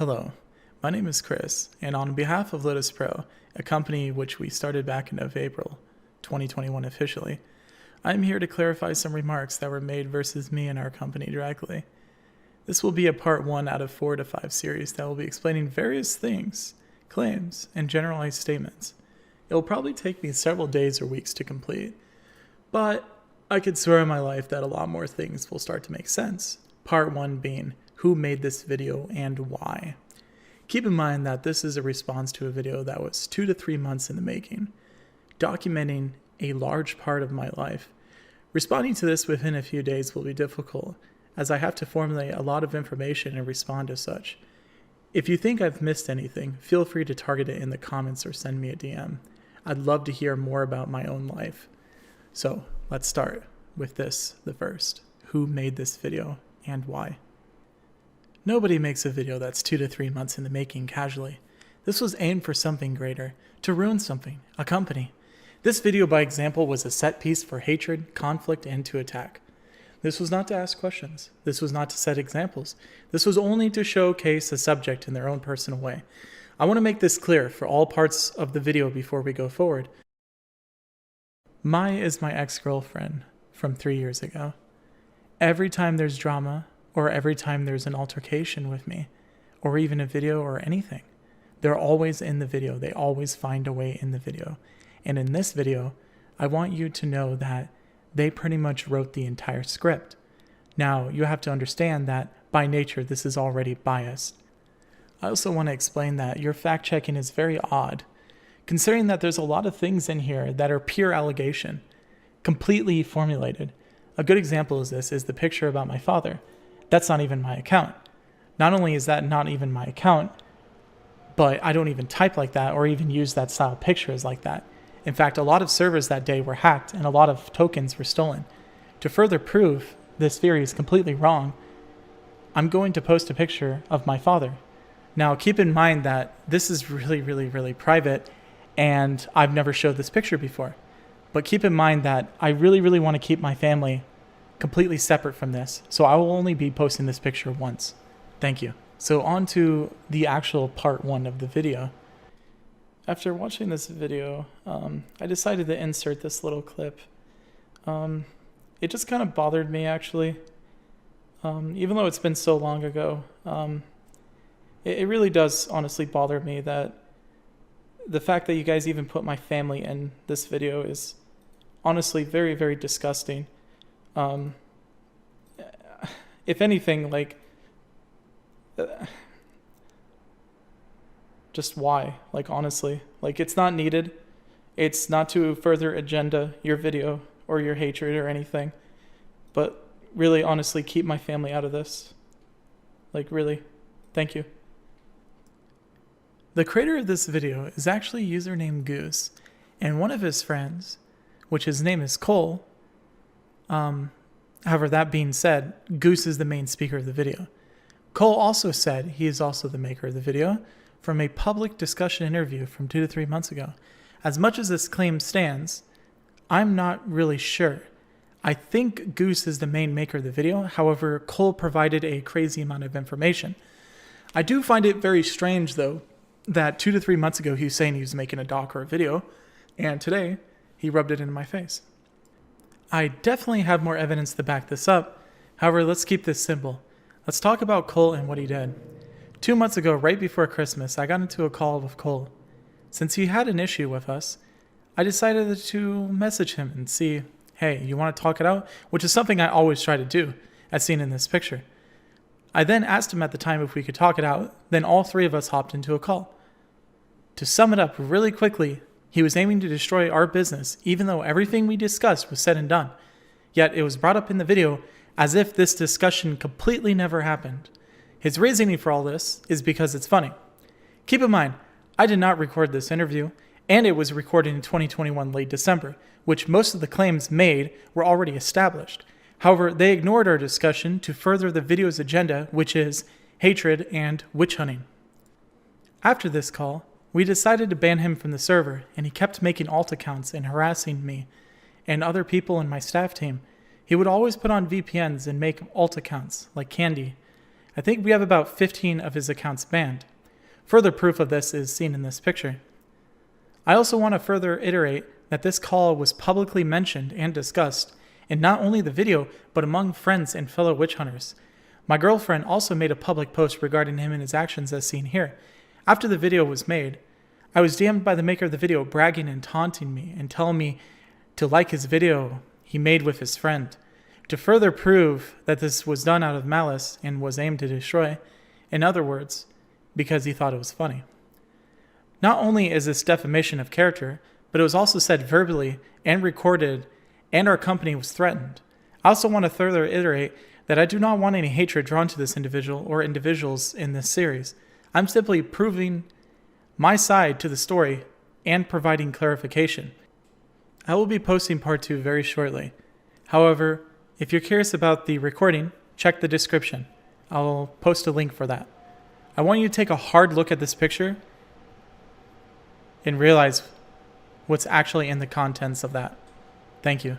Hello, my name is Chris, and on behalf of LotusPro, a company which we started back in April 2021 officially, I'm here to clarify some remarks that were made versus me and our company directly. This will be a part 1 out of 4 to 5 series that will be explaining various things, claims, and generalized statements. It will probably take me several days or weeks to complete, but I could swear on my life that a lot more things will start to make sense. Part 1 being, who made this video and why? Keep in mind that this is a response to a video that was 2 to 3 months in the making, documenting a large part of my life. Responding to this within a few days will be difficult, as I have to formulate a lot of information and respond as such. If you think I've missed anything, feel free to target it in the comments or send me a DM. I'd love to hear more about my own life. So let's start with this, the first. Who made this video and why? Nobody makes a video that's 2 to 3 months in the making casually. This was aimed for something greater, to ruin something, a company. This video, by example, was a set piece for hatred, conflict, and to attack. This was not to ask questions. This was not to set examples. This was only to showcase a subject in their own personal way. I want to make this clear for all parts of the video before we go forward. Mai is my ex-girlfriend from 3 years ago. Every time there's drama, or every time there's an altercation with me, or even a video or anything, they're always in the video. They always find a way in the video. And in this video, I want you to know that they pretty much wrote the entire script. Now, you have to understand that by nature, this is already biased. I also want to explain that your fact checking is very odd, considering that there's a lot of things in here that are pure allegation, completely formulated. A good example of this is the picture about my father. That's not even my account. Not only is that not even my account, but I don't even type like that or even use that style of pictures like that. In fact, a lot of servers that day were hacked and a lot of tokens were stolen. To further prove this theory is completely wrong, I'm going to post a picture of my father. Now, keep in mind that this is really private and I've never showed this picture before. But keep in mind that I really want to keep my family completely separate from this, so I will only be posting this picture once. Thank you. So on to the actual part 1 of the video. After watching this video, I decided to insert this little clip. It just kind of bothered me, actually. Even though it's been so long ago, it really does honestly bother me that the fact that you guys even put my family in this video is honestly very disgusting. If anything, like, just why? Like, honestly, like, it's not needed. It's not to further agenda your video or your hatred or anything, but really, honestly, keep my family out of this. Like, really, thank you. The creator of this video is actually a user named Goose, and one of his friends, which his name is Cole. However, that being said, Goose is the main speaker of the video. Cole also said he is also the maker of the video from a public discussion interview from 2 to 3 months ago. As much as this claim stands, I'm not really sure. I think Goose is the main maker of the video. However, Cole provided a crazy amount of information. I do find it very strange, though, that 2 to 3 months ago he was saying he was making a doc or a video, and today he rubbed it into my face. I definitely have more evidence to back this up. However, let's keep this simple. Let's talk about Cole and what he did. 2 months ago, right before Christmas, I got into a call with Cole. Since he had an issue with us, I decided to message him and see, hey, you want to talk it out? Which is something I always try to do, as seen in this picture. I then asked him at the time if we could talk it out, then all 3 of us hopped into a call. To sum it up really quickly, he was aiming to destroy our business, even though everything we discussed was said and done. Yet it was brought up in the video as if this discussion completely never happened. His reasoning for all this is because it's funny. Keep in mind, I did not record this interview, and it was recorded in 2021 late December, which most of the claims made were already established. However, they ignored our discussion to further the video's agenda, which is hatred and witch hunting. After this call, we decided to ban him from the server, and he kept making alt accounts and harassing me and other people in my staff team. He would always put on VPNs and make alt accounts, like Candy. I think we have about 15 of his accounts banned. Further proof of this is seen in this picture. I also want to further iterate that this call was publicly mentioned and discussed in not only the video, but among friends and fellow witch hunters. My girlfriend also made a public post regarding him and his actions as seen here. After the video was made, I was DM'd by the maker of the video bragging and taunting me and telling me to like his video he made with his friend. To further prove that this was done out of malice and was aimed to destroy, in other words, because he thought it was funny. Not only is this defamation of character, but it was also said verbally and recorded, and our company was threatened. I also want to further iterate that I do not want any hatred drawn to this individual or individuals in this series. I'm simply proving my side to the story and providing clarification. I will be posting part 2 very shortly. However, if you're curious about the recording, check the description. I'll post a link for that. I want you to take a hard look at this picture and realize what's actually in the contents of that. Thank you.